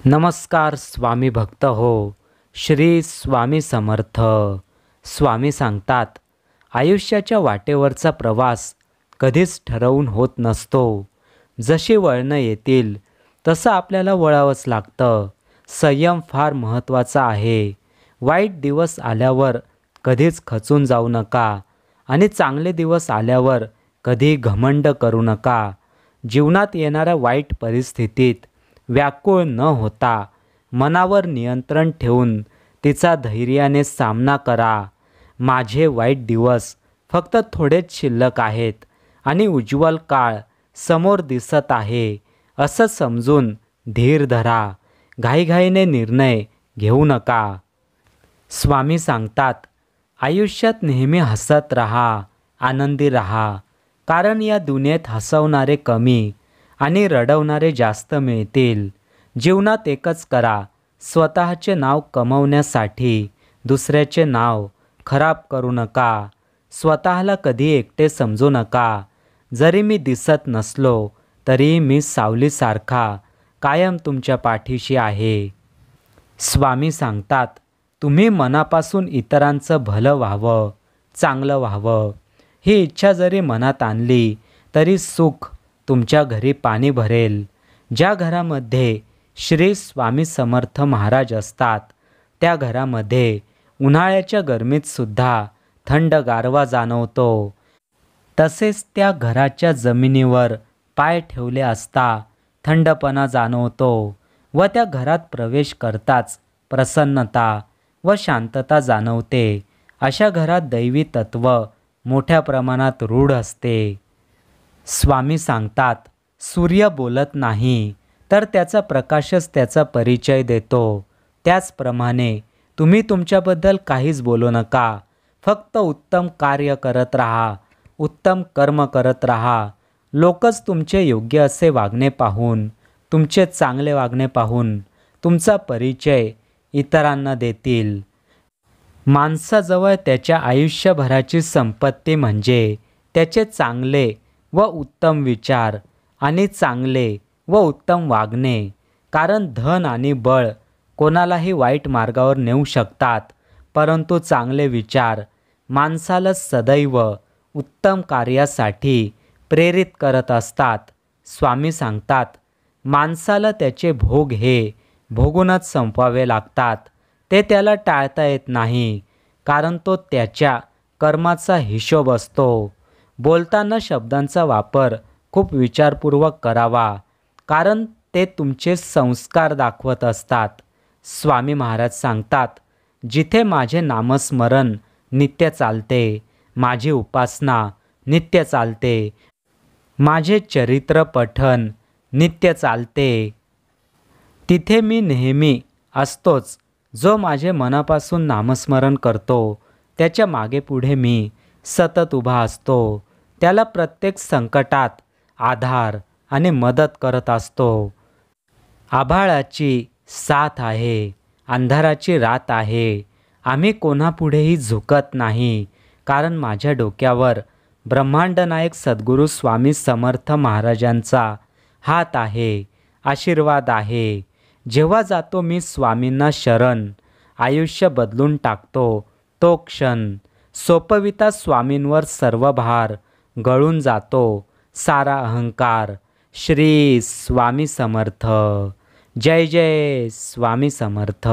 नमस्कार स्वामी भक्त हो. श्री स्वामी समर्थ. स्वामी सांगतात, आयुष्याच्या वाटेवरचा प्रवास कधीच ठरवून होत नसतो. जशी वळणं येतील तसं आपल्याला वळावंच लागतं. संयम फार महत्त्वाचा आहे. वाईट दिवस आल्यावर कधीच खचून जाऊ नका आणि चांगले दिवस आल्यावर कधी घमंड करू नका. जीवनात येणाऱ्या वाईट परिस्थितीत व्याकुळ न होता मनावर नियंत्रण ठेवून तिचा धैर्याने सामना करा. माझे वाईट दिवस फक्त थोडेच शिल्लक आहेत आणि उज्ज्वल काळ समोर दिसत आहे असं समजून धीर धरा. घाईघाईने निर्णय घेऊ नका. स्वामी सांगतात, आयुष्यात नेहमी हसत राहा, आनंदी राहा. कारण या दुनियेत हसवणारे कमी आणि रडवणारे जास्त मिळतील. जीवनात एकच करा, स्वतःचे नाव कमवण्यासाठी दुसऱ्याचे नाव खराब करू नका. स्वतःला कधी एकटे समजू नका. जरी मी दिसत नसलो तरी मी सावलीसारखा कायम तुमच्या पाठीशी आहे. स्वामी सांगतात, तुम्ही मनापासून इतरांचं भलं व्हावं, चांगलं व्हावं ही इच्छा जरी मनात आणली तरी सुख तुमच्या घरी पाणी भरेल. ज्या घरामध्ये श्री स्वामी समर्थ महाराज असतात त्या घरामध्ये उन्हाळ्याच्या गरमीत सुद्धा थंड गारवा जाणवतो. तसेच त्या घराच्या जमिनीवर पाय ठेवले असता थंडपणा जाणवतो व त्या घरात प्रवेश करताच प्रसन्नता व शांतता जाणवते. अशा घरात दैवी तत्व मोठ्या प्रमाणात रूढ असते. स्वामी सांगतात, सूर्य बोलत नाही तर त्याचा प्रकाशच त्याचा परिचय देतो. त्याचप्रमाणे तुम्ही तुमच्याबद्दल काहीच बोलू नका. फक्त उत्तम कार्य करत राहा, उत्तम कर्म करत राहा. लोकच तुमचे योग्य असे वागणे पाहून, तुमचे चांगले वागणे पाहून तुमचा परिचय इतरांना देतील. माणसाजवळ त्याच्या आयुष्यभराची संपत्ती म्हणजे त्याचे चांगले व उत्तम विचार आणि चांगले व उत्तम वागणे. कारण धन आणि बळ कोणालाही वाईट मार्गावर नेऊ शकतात, परंतु चांगले विचार माणसाला सदैव उत्तम कार्यासाठी प्रेरित करत असतात. स्वामी सांगतात, माणसाला त्याचे भोग हे भोगूनच संपवावे लागतात. ते त्याला टाळता येत नाही, कारण तो त्याच्या कर्माचा हिशोब असतो. बोलताना शब्दांचा वापर खूप विचारपूर्वक करावा, कारण ते तुमचे संस्कार दाखवत असतात. स्वामी महाराज सांगतात, जिथे माझे नामस्मरण नित्य चालते, माझी उपासना नित्य चालते, माझे चरित्र पठन नित्य चालते, तिथे मी नेहमी असतोच. जो माझे मनापासून नामस्मरण करतो त्याच्या मागे पुढे मी सतत उभा असतो. त्याला प्रत्येक संकटात आधार आणि मदत करत असतो. आभाळाची साथ आहे, अंधाराची रात आहे. आम्ही कोणापुढेही झुकत नाही, कारण माझ्या डोक्यावर ब्रह्मांड नायक सद्गुरू स्वामी समर्थ महाराजांचा हात आहे, आशीर्वाद आहे. जेव्हा जातो मी स्वामींना शरण, आयुष्य बदलून टाकतो तो क्षण. सोपविता स्वामींवर सर्व भार, गळून जातो सारा अहंकार. श्री स्वामी समर्थ. जय जय स्वामी समर्थ.